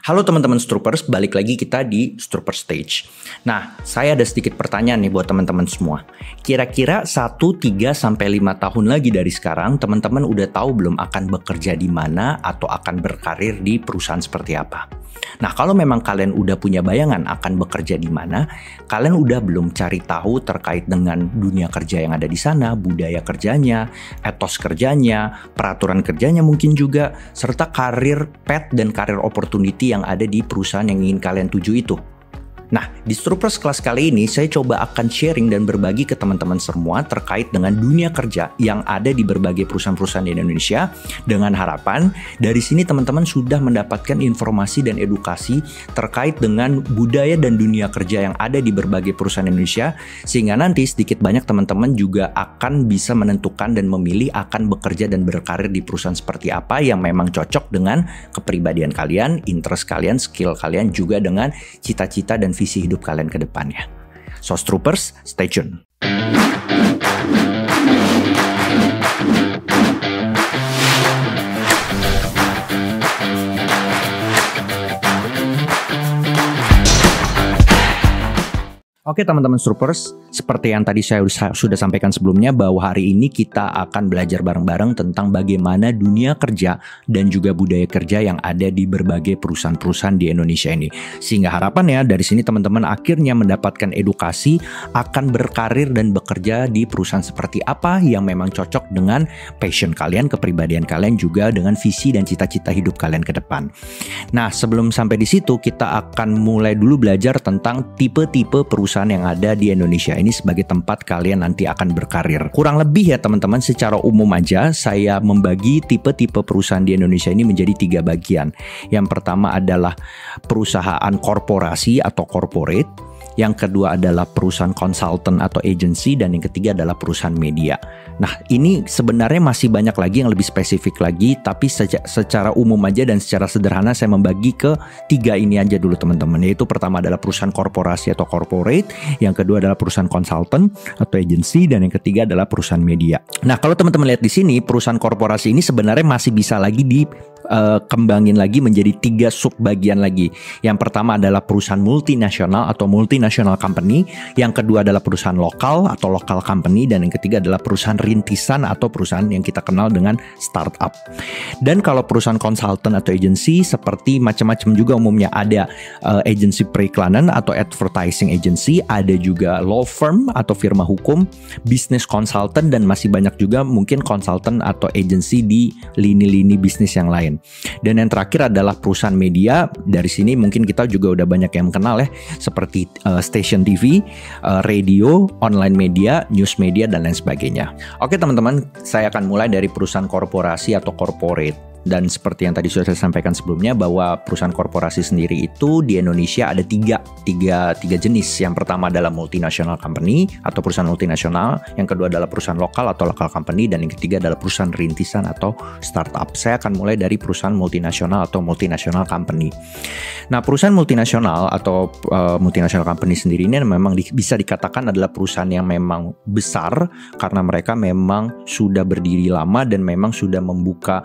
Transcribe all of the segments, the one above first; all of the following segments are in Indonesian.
Halo teman-teman Stroopers, balik lagi kita di Strooper Stage. Nah, saya ada sedikit pertanyaan nih buat teman-teman semua. Kira-kira 1, 3, sampai 5 tahun lagi dari sekarang, teman-teman udah tahu belum akan bekerja di mana atau akan berkarir di perusahaan seperti apa? Nah, kalau memang kalian udah punya bayangan akan bekerja di mana, kalian udah belum cari tahu terkait dengan dunia kerja yang ada di sana, budaya kerjanya, etos kerjanya, peraturan kerjanya mungkin juga, serta karir path dan karir opportunity yang ada di perusahaan yang ingin kalian tuju itu. Nah, di Stroopers kelas kali ini saya coba akan sharing dan berbagi ke teman-teman semua terkait dengan dunia kerja yang ada di berbagai perusahaan-perusahaan di Indonesia, dengan harapan dari sini teman-teman sudah mendapatkan informasi dan edukasi terkait dengan budaya dan dunia kerja yang ada di berbagai perusahaan Indonesia, sehingga nanti sedikit banyak teman-teman juga akan bisa menentukan dan memilih akan bekerja dan berkarir di perusahaan seperti apa yang memang cocok dengan kepribadian kalian, interest kalian, skill kalian, juga dengan cita-cita dan visi hidup kalian ke depannya. So Stroopers, stay tune. Oke teman-teman Stroopers, seperti yang tadi saya sudah sampaikan sebelumnya bahwa hari ini kita akan belajar bareng-bareng tentang bagaimana dunia kerja dan juga budaya kerja yang ada di berbagai perusahaan-perusahaan di Indonesia ini. Sehingga harapannya dari sini teman-teman akhirnya mendapatkan edukasi akan berkarir dan bekerja di perusahaan seperti apa yang memang cocok dengan passion kalian, kepribadian kalian, juga dengan visi dan cita-cita hidup kalian ke depan. Nah, sebelum sampai di situ kita akan mulai dulu belajar tentang tipe-tipe perusahaan yang ada di Indonesia ini sebagai tempat kalian nanti akan berkarir. Kurang lebih ya teman-teman, secara umum aja saya membagi tipe-tipe perusahaan di Indonesia ini menjadi 3 bagian. Yang pertama adalah perusahaan korporasi atau corporate. Yang kedua adalah perusahaan konsultan atau agency, dan yang ketiga adalah perusahaan media. Nah, ini sebenarnya masih banyak lagi yang lebih spesifik lagi, tapi secara umum aja dan secara sederhana saya membagi ke 3 ini aja dulu teman-teman. Yaitu pertama adalah perusahaan korporasi atau corporate, yang kedua adalah perusahaan konsultan atau agency, dan yang ketiga adalah perusahaan media. Nah, kalau teman-teman lihat di sini, perusahaan korporasi ini sebenarnya masih bisa lagi kembangin lagi menjadi 3 sub bagian lagi. Yang pertama adalah perusahaan multinasional atau multinational company, yang kedua adalah perusahaan lokal atau local company, dan yang ketiga adalah perusahaan rintisan atau perusahaan yang kita kenal dengan startup. Dan kalau perusahaan konsultan atau agency seperti macam-macam juga umumnya, ada agency periklanan atau advertising agency, ada juga law firm atau firma hukum, business consultant, dan masih banyak juga mungkin konsultan atau agency di lini-lini bisnis yang lain. Dan yang terakhir adalah perusahaan media. Dari sini mungkin kita juga udah banyak yang kenal ya, seperti station TV, radio, online media, news media, dan lain sebagainya. Oke teman-teman, saya akan mulai dari perusahaan korporasi atau corporate. Dan seperti yang tadi sudah saya sampaikan sebelumnya, bahwa perusahaan korporasi sendiri itu di Indonesia ada tiga jenis. Yang pertama adalah multinational company atau perusahaan multinasional, yang kedua adalah perusahaan lokal atau local company, dan yang ketiga adalah perusahaan rintisan atau startup. Saya akan mulai dari perusahaan multinasional atau multinational company. Nah, perusahaan multinasional atau multinational company sendiri ini memang bisa dikatakan adalah perusahaan yang memang besar karena mereka memang sudah berdiri lama dan memang sudah membuka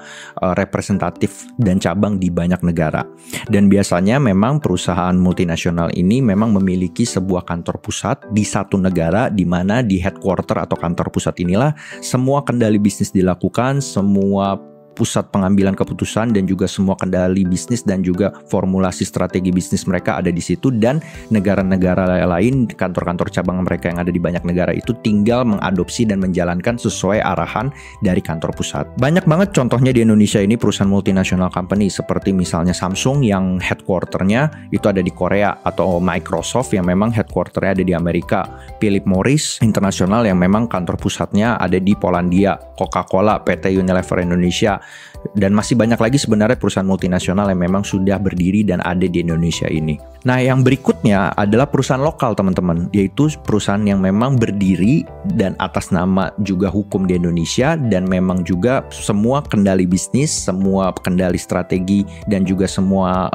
representatif dan cabang di banyak negara. Dan biasanya memang perusahaan multinasional ini memang memiliki sebuah kantor pusat di satu negara, di mana di headquarter atau kantor pusat inilah semua kendali bisnis dilakukan, semua pusat pengambilan keputusan dan juga semua kendali bisnis dan juga formulasi strategi bisnis mereka ada di situ, dan negara-negara lain, kantor-kantor cabang mereka yang ada di banyak negara itu tinggal mengadopsi dan menjalankan sesuai arahan dari kantor pusat. Banyak banget contohnya di Indonesia ini perusahaan multinational company, seperti misalnya Samsung yang headquarternya itu ada di Korea, atau Microsoft yang memang headquarternya ada di Amerika, Philip Morris International yang memang kantor pusatnya ada di Polandia, Coca-Cola, PT Unilever Indonesia, dan masih banyak lagi sebenarnya perusahaan multinasional yang memang sudah berdiri dan ada di Indonesia ini. Nah, yang berikutnya adalah perusahaan lokal teman-teman, yaitu perusahaan yang memang berdiri dan atas nama juga hukum di Indonesia, dan memang juga semua kendali bisnis, semua kendali strategi, dan juga semua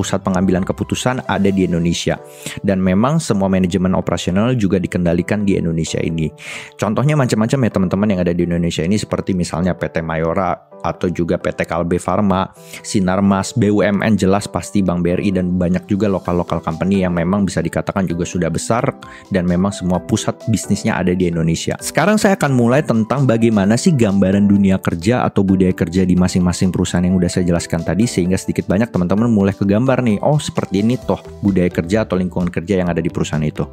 pusat pengambilan keputusan ada di Indonesia. Dan memang semua manajemen operasional juga dikendalikan di Indonesia ini. Contohnya macam-macam ya teman-teman yang ada di Indonesia ini, seperti misalnya PT Mayora atau juga PT Kalbe Farma, Sinarmas, BUMN jelas pasti Bank BRI, dan banyak juga lokal-lokal company yang memang bisa dikatakan juga sudah besar dan memang semua pusat bisnisnya ada di Indonesia. Sekarang saya akan mulai tentang bagaimana sih gambaran dunia kerja atau budaya kerja di masing-masing perusahaan yang udah saya jelaskan tadi, sehingga sedikit banyak teman-teman mulai kegambar nih, oh seperti ini toh budaya kerja atau lingkungan kerja yang ada di perusahaan itu.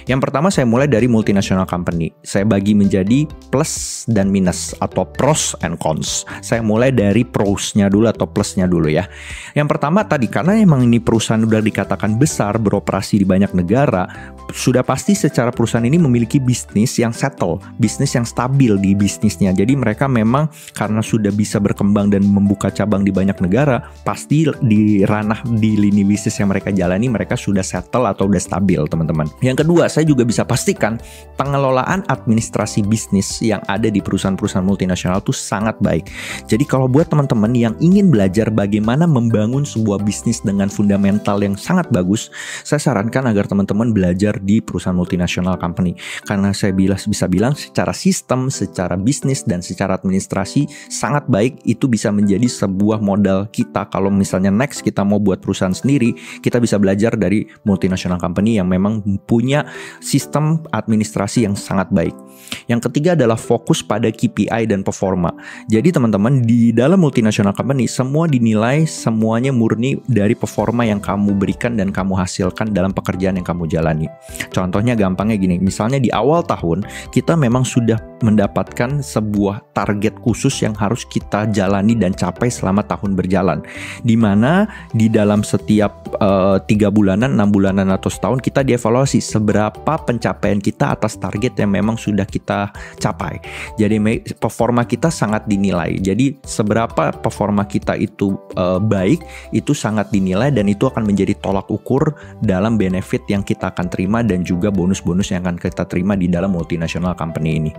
Yang pertama saya mulai dari multinational company. Saya bagi menjadi plus dan minus atau pros and cons. Saya mulai dari prosnya dulu atau plusnya dulu ya. Yang pertama tadi, karena emang ini perusahaan udah dikatakan besar, beroperasi di banyak negara, sudah pasti secara perusahaan ini memiliki bisnis yang settle, bisnis yang stabil di bisnisnya. Jadi mereka memang karena sudah bisa berkembang dan membuka cabang di banyak negara, pasti di ranah di lini bisnis yang mereka jalani, mereka sudah settle atau udah stabil teman-teman. Yang kedua, saya juga bisa pastikan pengelolaan administrasi bisnis yang ada di perusahaan-perusahaan multinasional itu sangat baik. Jadi kalau buat teman-teman yang ingin belajar bagaimana membangun sebuah bisnis dengan fundamental yang sangat bagus, saya sarankan agar teman-teman belajar di perusahaan multinasional company. Karena saya bisa bilang secara sistem, secara bisnis, dan secara administrasi sangat baik. Itu bisa menjadi sebuah modal kita kalau misalnya next kita mau buat perusahaan sendiri, kita bisa belajar dari multinasional company yang memang punya sistem administrasi yang sangat baik. Yang ketiga adalah fokus pada KPI dan performa. Jadi teman-teman, di dalam multinasional company semua dinilai, semuanya murni dari performa yang kamu berikan dan kamu hasilkan dalam pekerjaan yang kamu jalani. Contohnya gampangnya gini, misalnya di awal tahun kita memang sudah mendapatkan sebuah target khusus yang harus kita jalani dan capai selama tahun berjalan, dimana di dalam setiap 3 bulanan, 6 bulanan atau setahun kita dievaluasi seberapa pencapaian kita atas target yang memang sudah kita capai. Jadi performa kita sangat dinilai. Jadi seberapa performa kita itu baik, itu sangat dinilai, dan itu akan menjadi tolak ukur dalam benefit yang kita akan terima dan juga bonus-bonus yang akan kita terima di dalam multinational company ini.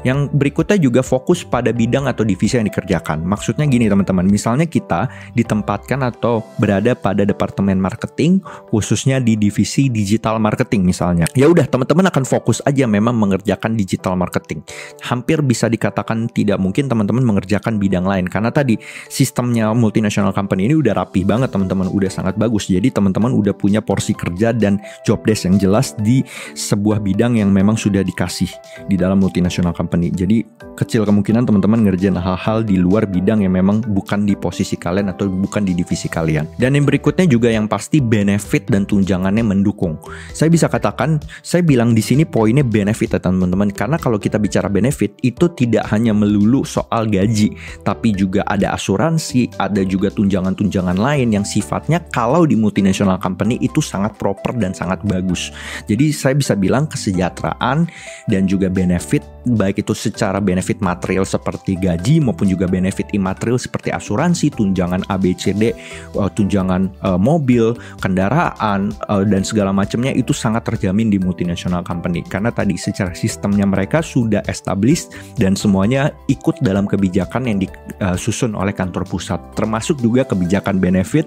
Yang berikutnya juga fokus pada bidang atau divisi yang dikerjakan. Maksudnya gini teman-teman, misalnya kita ditempatkan atau berada pada departemen marketing, khususnya di divisi digital marketing misalnya. Ya udah, teman-teman akan fokus aja memang mengerjakan digital marketing. Hampir bisa dikatakan tidak mungkin teman-teman mengerjakan bidang lain, karena tadi sistemnya multinational company ini udah rapi banget teman-teman, udah sangat bagus. Jadi teman-teman udah punya porsi kerja dan job desk yang jelas di sebuah bidang yang memang sudah dikasih di dalam multinational company. Jadi kecil kemungkinan teman-teman ngerjain hal-hal di luar bidang yang memang bukan di posisi kalian atau bukan di divisi kalian. Dan yang berikutnya juga yang pasti benefit dan tunjangannya mendukung. Saya bisa katakan, saya bilang di sini poinnya benefit ya teman-teman, karena kalau kita bicara benefit itu tidak hanya melulu soal gaji, tapi juga ada asuransi, ada juga tunjangan-tunjangan lain yang sifatnya kalau di multinational company itu sangat proper dan sangat bagus. Jadi saya bisa bilang kesejahteraan dan juga benefit, baik itu secara benefit material seperti gaji maupun juga benefit imaterial seperti asuransi, tunjangan ABCD, tunjangan mobil, kendaraan, dan segala macamnya itu sangat terjamin di multinational company. Karena tadi secara sistemnya mereka sudah established dan semuanya ikut dalam kebijakan yang disusun oleh kantor pusat. Termasuk juga kebijakan benefit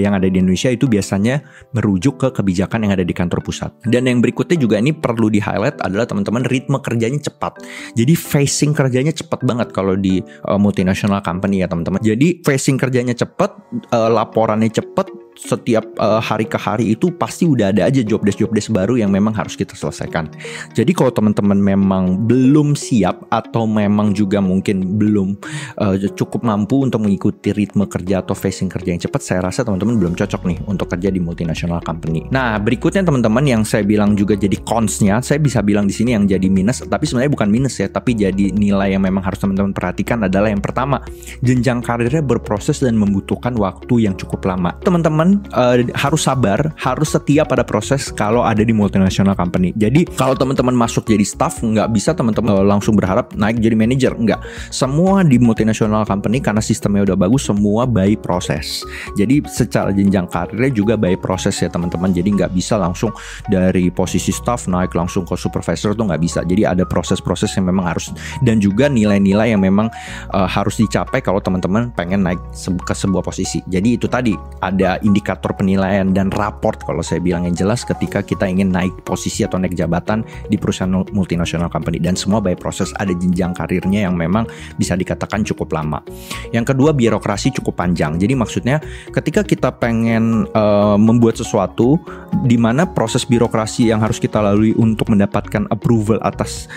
yang ada di Indonesia itu biasanya merujuk ke kebijakan yang ada di kantor pusat. Dan yang berikutnya juga ini perlu di-highlight adalah teman-teman, ritme kerjanya cepat. Jadi facing kerjanya cepat banget kalau di multinational company ya teman-teman. Jadi facing kerjanya cepat, laporannya cepat, setiap hari ke hari itu pasti udah ada aja job desk baru yang memang harus kita selesaikan. Jadi kalau teman-teman memang belum siap atau memang juga mungkin belum cukup mampu untuk mengikuti ritme kerja atau facing kerja yang cepat, saya rasa teman-teman belum cocok nih untuk kerja di multinational company. Nah, berikutnya teman-teman yang saya bilang juga jadi cons-nya, saya bisa bilang di sini yang jadi minus, tapi sebenarnya bukan minus ya, tapi jadi nilai yang memang harus teman-teman perhatikan adalah yang pertama, jenjang karirnya berproses dan membutuhkan waktu yang cukup lama. Teman-teman harus sabar, harus setia pada proses kalau ada di multinational company. Jadi kalau teman-teman masuk jadi staff, nggak bisa teman-teman langsung berharap naik jadi manager, nggak. Semua di multinational company karena sistemnya udah bagus, semua by proses. Jadi secara jenjang karirnya juga by proses ya teman-teman. Jadi nggak bisa langsung dari posisi staff naik langsung ke supervisor, tuh nggak bisa. Jadi ada proses-proses yang memang harus, dan juga nilai-nilai yang memang harus dicapai kalau teman-teman pengen naik ke sebuah posisi. Jadi itu tadi ada indikator penilaian dan raport kalau saya bilang yang jelas ketika kita ingin naik posisi atau naik jabatan di perusahaan multinational company. Dan semua by proses ada jenjang karirnya yang memang bisa dikatakan cukup lama. Yang kedua, birokrasi cukup panjang. Jadi maksudnya ketika kita pengen membuat sesuatu di mana proses birokrasi yang harus kita lalui untuk mendapatkan approval atas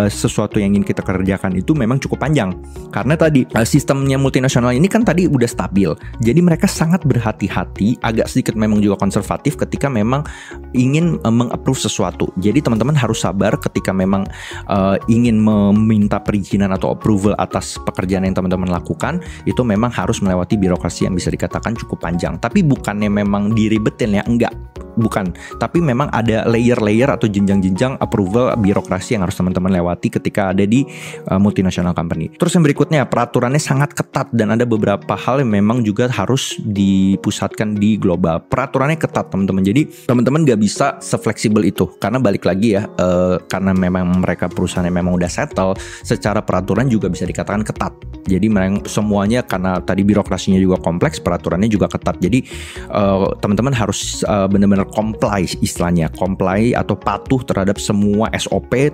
sesuatu yang ingin kita kerjakan itu memang cukup panjang. Karena tadi sistemnya multinasional ini kan tadi udah stabil. Jadi mereka sangat berhati-hati, agak sedikit memang juga konservatif ketika memang ingin mengapprove sesuatu. Jadi teman-teman harus sabar ketika memang ingin meminta perizinan atau approval atas pekerjaan yang teman-teman lakukan, itu memang harus melewati birokrasi yang bisa dikatakan cukup panjang. Tapi bukannya memang diribetin ya, enggak. Bukan, tapi memang ada layer-layer atau jenjang-jenjang approval birokrasi yang harus teman-teman lewati ketika ada di multinational company. Terus yang berikutnya, peraturannya sangat ketat dan ada beberapa hal yang memang juga harus dipusatkan di global. Peraturannya ketat teman-teman, jadi teman-teman gak bisa se-fleksibel itu. Karena balik lagi ya, karena memang mereka perusahaannya memang udah settle, secara peraturan juga bisa dikatakan ketat. Jadi memang semuanya karena tadi birokrasinya juga kompleks, peraturannya juga ketat. Jadi teman-teman harus benar-benar comply, istilahnya comply atau patuh terhadap semua SOP,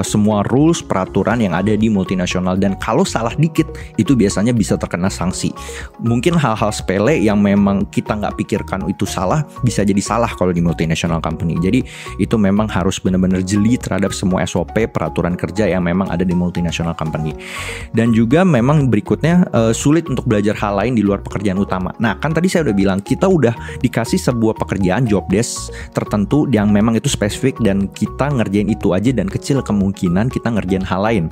semua rules, peraturan yang ada di multinasional. Dan kalau salah dikit itu biasanya bisa terkena sanksi. Mungkin hal-hal sepele yang memang kita nggak pikirkan itu salah, bisa jadi salah kalau di multinational company. Jadi itu memang harus benar-benar jeli terhadap semua SOP, peraturan kerja yang memang ada di multinational company. Dan juga memang berikutnya sulit untuk belajar hal lain di luar pekerjaan utama. Nah kan tadi saya udah bilang kita udah dikasih sebuah pekerjaan job desk tertentu yang memang itu spesifik dan kita ngerjain itu aja dan kecil kemungkinan kita ngerjain hal lain.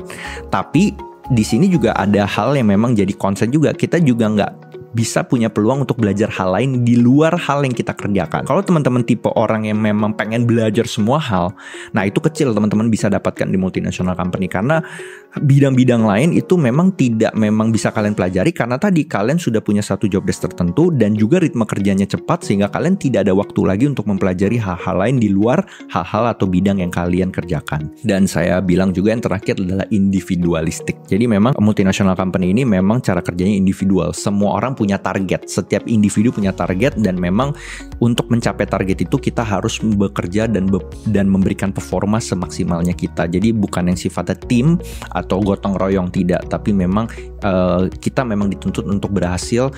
Tapi di sini juga ada hal yang memang jadi concern juga, kita juga nggak bisa punya peluang untuk belajar hal lain di luar hal yang kita kerjakan. Kalau teman-teman tipe orang yang memang pengen belajar semua hal, nah itu kecil teman-teman bisa dapatkan di multinational company karena bidang-bidang lain itu memang tidak memang bisa kalian pelajari karena tadi kalian sudah punya satu job desk tertentu dan juga ritme kerjanya cepat sehingga kalian tidak ada waktu lagi untuk mempelajari hal-hal lain di luar hal-hal atau bidang yang kalian kerjakan. Dan saya bilang juga yang terakhir adalah individualistik. Jadi memang multinational company ini memang cara kerjanya individual. Semua orang punya target, setiap individu punya target dan memang untuk mencapai target itu kita harus bekerja dan memberikan performa semaksimalnya kita. Jadi bukan yang sifatnya tim atau gotong royong, tidak, tapi memang kita memang dituntut untuk berhasil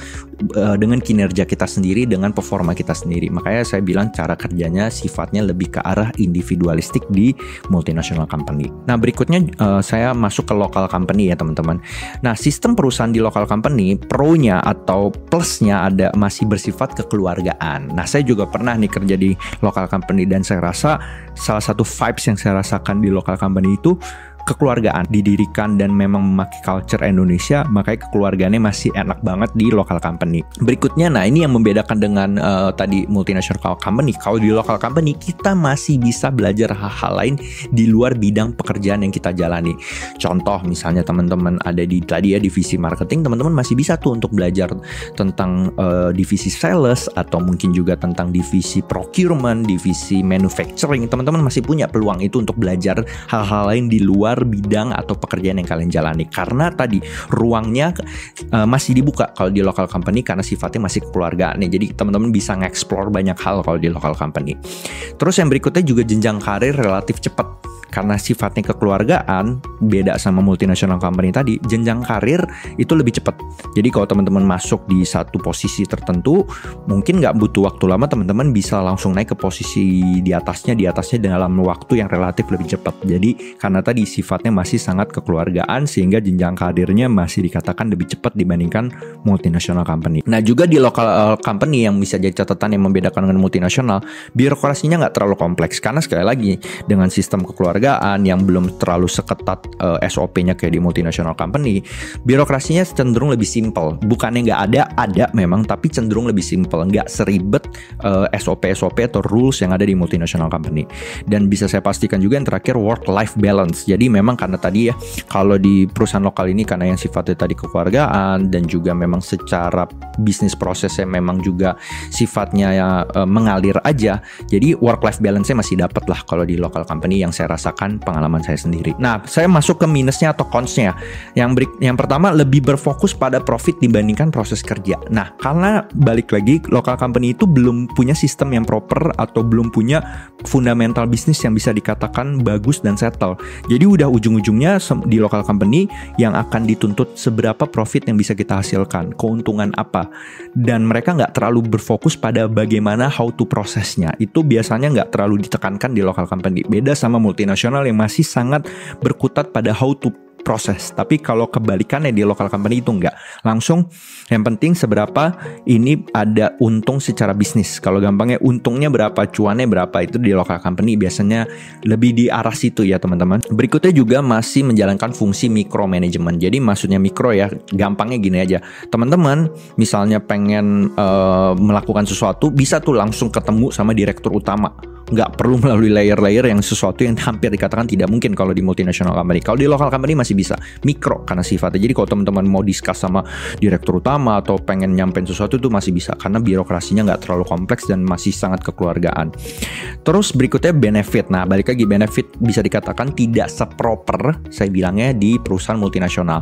dengan kinerja kita sendiri, dengan performa kita sendiri. Makanya saya bilang cara kerjanya sifatnya lebih ke arah individualistik di multinational company. Nah berikutnya saya masuk ke local company ya teman-teman. Nah sistem perusahaan di local company pro-nya atau plusnya ada masih bersifat kekeluargaan. Nah saya juga pernah nih kerja di local company dan saya rasa salah satu vibes yang saya rasakan di local company itu kekeluargaan, didirikan dan memang memakai culture Indonesia, makanya kekeluargaannya masih enak banget di local company. Berikutnya, nah ini yang membedakan dengan tadi multinational company. Kalau di local company kita masih bisa belajar hal-hal lain di luar bidang pekerjaan yang kita jalani. Contoh misalnya teman-teman ada di tadi ya divisi marketing, teman-teman masih bisa tuh untuk belajar tentang divisi sales atau mungkin juga tentang divisi procurement, divisi manufacturing. Teman-teman masih punya peluang itu untuk belajar hal-hal lain di luar bidang atau pekerjaan yang kalian jalani karena tadi ruangnya masih dibuka kalau di local company karena sifatnya masih kekeluargaan nih. Jadi teman-teman bisa nge-explore banyak hal kalau di local company. Terus yang berikutnya juga jenjang karir relatif cepat karena sifatnya kekeluargaan, beda sama multinational company tadi, jenjang karir itu lebih cepat. Jadi kalau teman-teman masuk di satu posisi tertentu, mungkin nggak butuh waktu lama, teman-teman bisa langsung naik ke posisi di atasnya dalam waktu yang relatif lebih cepat. Jadi karena tadi sifatnya masih sangat kekeluargaan sehingga jenjang karirnya masih dikatakan lebih cepat dibandingkan multinational company. Nah juga di local company yang bisa jadi catatan yang membedakan dengan multinasional, birokrasinya nggak terlalu kompleks karena sekali lagi dengan sistem kekeluargaan yang belum terlalu seketat SOP-nya kayak di multinational company, birokrasinya cenderung lebih simple. Bukannya nggak ada memang, tapi cenderung lebih simple, nggak seribet SOP atau rules yang ada di multinational company. Dan bisa saya pastikan juga yang terakhir work-life balance. Jadi memang karena tadi ya, kalau di perusahaan lokal ini karena yang sifatnya tadi kekeluargaan dan juga memang secara bisnis prosesnya memang juga sifatnya ya, mengalir aja. Jadi work life balance-nya masih dapat lah kalau di local company yang saya rasakan pengalaman saya sendiri. Nah, saya masuk ke minusnya atau cons-nya. Yang pertama, lebih berfokus pada profit dibandingkan proses kerja. Nah, karena balik lagi local company itu belum punya sistem yang proper atau belum punya fundamental bisnis yang bisa dikatakan bagus dan settle. Jadi udah ujung-ujungnya di local company yang akan dituntut seberapa profit yang bisa kita hasilkan, keuntungan apa. Dan mereka nggak terlalu berfokus pada bagaimana how to prosesnya. Itu biasanya nggak terlalu ditekankan di local company. Beda sama multinasional yang masih sangat berkutat pada how to proses. Tapi kalau kebalikannya di local company itu enggak. Langsung yang penting seberapa ini ada untung secara bisnis. Kalau gampangnya untungnya berapa, cuannya berapa, itu di local company biasanya lebih di arah situ ya teman-teman. Berikutnya juga masih menjalankan fungsi micromanagement. Jadi maksudnya mikro ya, gampangnya gini aja. Teman-teman misalnya pengen melakukan sesuatu, bisa tuh langsung ketemu sama direktur utama. Nggak perlu melalui layer-layer yang sesuatu yang hampir dikatakan tidak mungkin kalau di multinational company. Kalau di local company masih bisa mikro karena sifatnya. Jadi kalau teman-teman mau discuss sama direktur utama atau pengen nyampein sesuatu itu masih bisa karena birokrasinya nggak terlalu kompleks dan masih sangat kekeluargaan. Terus berikutnya benefit. Nah, balik lagi benefit bisa dikatakan tidak seproper saya bilangnya di perusahaan multinasional.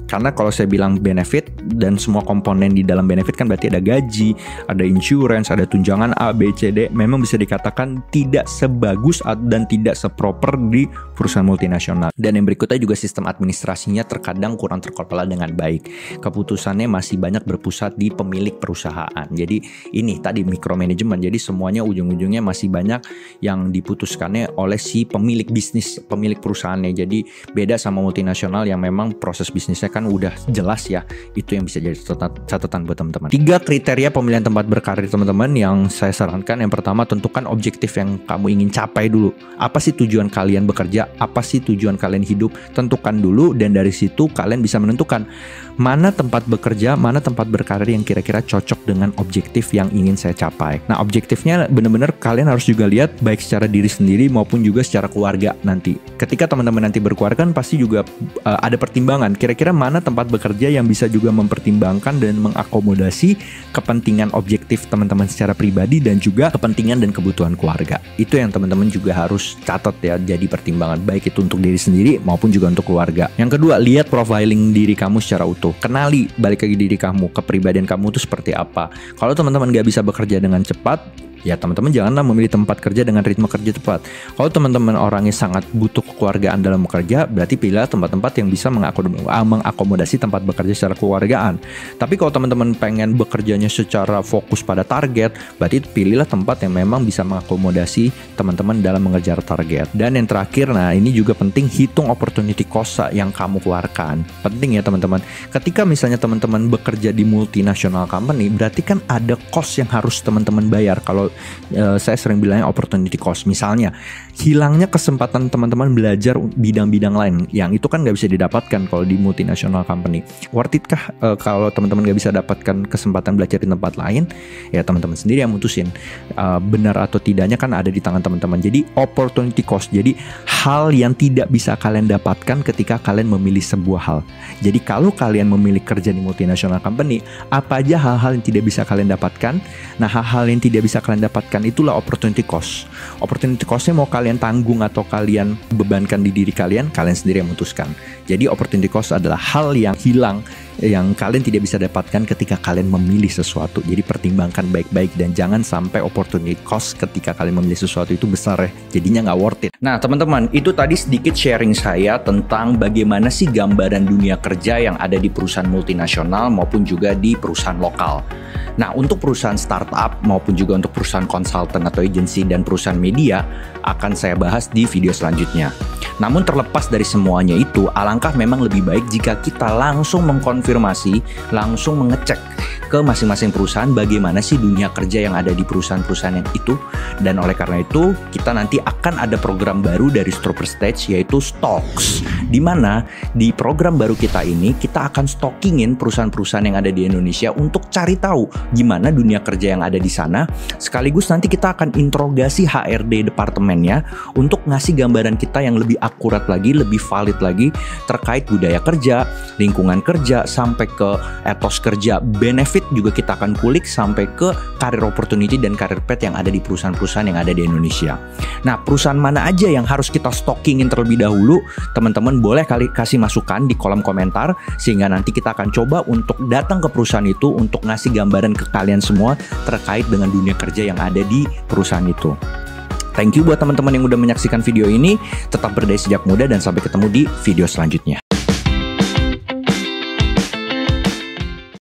Karena kalau saya bilang benefit dan semua komponen di dalam benefit kan berarti ada gaji, ada insurance, ada tunjangan A, B, C, D. Memang bisa dikatakan tidak sebagus dan tidak seproper di perusahaan multinasional. Dan yang berikutnya juga sistem administrasinya terkadang kurang terkelola dengan baik. Keputusannya masih banyak berpusat di pemilik perusahaan. Jadi ini tadi micromanagement. Jadi semuanya ujung-ujungnya masih banyak yang diputuskannya oleh si pemilik bisnis, pemilik perusahaannya. Jadi beda sama multinasional yang memang proses bisnisnya kan udah jelas ya. Itu yang bisa jadi catatan buat teman-teman. 3 kriteria pemilihan tempat berkarir teman-teman yang saya sarankan. Yang pertama, tentukan objektif yang kamu ingin capai dulu. Apa sih tujuan kalian bekerja? Apa sih tujuan kalian hidup? Tentukan dulu dan dari situ kalian bisa menentukan mana tempat bekerja, mana tempat berkarir yang kira-kira cocok dengan objektif yang ingin saya capai. Nah, objektifnya benar-benar kalian harus juga lihat baik secara diri sendiri maupun juga secara keluarga nanti. Ketika teman-teman nanti berkeluarga kan pasti juga ada pertimbangan. Kira-kira mana tempat bekerja yang bisa juga mempertimbangkan dan mengakomodasi kepentingan objektif teman-teman secara pribadi dan juga kepentingan dan kebutuhan keluarga. Itu yang teman-teman juga harus catat ya, jadi pertimbangan baik itu untuk diri sendiri maupun juga untuk keluarga. Yang kedua, lihat profiling diri kamu secara utuh. Kenali balik lagi diri kamu, kepribadian kamu itu seperti apa. Kalau teman-teman gak bisa bekerja dengan cepat, ya teman-teman janganlah memilih tempat kerja dengan ritme kerja cepat. Kalau teman-teman orangnya sangat butuh kekeluargaan dalam bekerja, berarti pilihlah tempat-tempat yang bisa mengakomodasi tempat bekerja secara kekeluargaan. Tapi kalau teman-teman pengen bekerjanya secara fokus pada target, berarti pilihlah tempat yang memang bisa mengakomodasi teman-teman dalam mengejar target. Dan yang terakhir, nah ini juga penting, hitung opportunity cost yang kamu keluarkan. Penting ya teman-teman. Ketika misalnya teman-teman bekerja di multinational company, berarti kan ada cost yang harus teman-teman bayar. Kalau saya sering bilangnya opportunity cost. Misalnya hilangnya kesempatan teman-teman belajar bidang-bidang lain yang itu kan nggak bisa didapatkan kalau di multinational company. Worth it kah kalau teman-teman nggak bisa dapatkan kesempatan belajar di tempat lain? Ya teman-teman sendiri yang mutusin benar atau tidaknya kan ada di tangan teman-teman. Jadi opportunity cost, jadi hal yang tidak bisa kalian dapatkan ketika kalian memilih sebuah hal. Jadi kalau kalian memilih kerja di multinational company, apa aja hal-hal yang tidak bisa kalian dapatkan? Nah, hal-hal yang tidak bisa kalian dapatkan itulah opportunity cost. Opportunity costnya mau kalian tanggung atau kalian bebankan di diri kalian, kalian sendiri yang memutuskan. Jadi opportunity cost adalah hal yang hilang yang kalian tidak bisa dapatkan ketika kalian memilih sesuatu. Jadi pertimbangkan baik-baik dan jangan sampai opportunity cost ketika kalian memilih sesuatu itu besar ya. Jadinya nggak worth it. Nah teman-teman, itu tadi sedikit sharing saya tentang bagaimana sih gambaran dunia kerja yang ada di perusahaan multinasional maupun juga di perusahaan lokal. Nah, untuk perusahaan startup maupun juga untuk perusahaan konsultan atau agensi dan perusahaan media akan saya bahas di video selanjutnya. Namun terlepas dari semuanya itu, alangkah memang lebih baik jika kita langsung mengkonfirmasi, langsung mengecek ke masing-masing perusahaan bagaimana sih dunia kerja yang ada di perusahaan-perusahaan yang itu. Dan oleh karena itu, kita nanti akan ada program baru dari Stroper Stage yaitu Stocks. Di mana di program baru kita ini kita akan stockingin perusahaan-perusahaan yang ada di Indonesia untuk cari tahu gimana dunia kerja yang ada di sana. Sekaligus nanti kita akan interogasi HRD departemennya untuk ngasih gambaran kita yang lebih akurat lagi, lebih valid lagi terkait budaya kerja, lingkungan kerja, sampai ke etos kerja, benefit juga kita akan kulik sampai ke career opportunity dan career path yang ada di perusahaan-perusahaan yang ada di Indonesia. Nah, perusahaan mana aja yang harus kita stockingin terlebih dahulu? Teman-teman boleh kali kasih masukan di kolom komentar, sehingga nanti kita akan coba untuk datang ke perusahaan itu untuk ngasih gambaran ke kalian semua terkait dengan dunia kerja yang ada di perusahaan itu. Thank you buat teman-teman yang udah menyaksikan video ini. Tetap berdaya sejak muda dan sampai ketemu di video selanjutnya.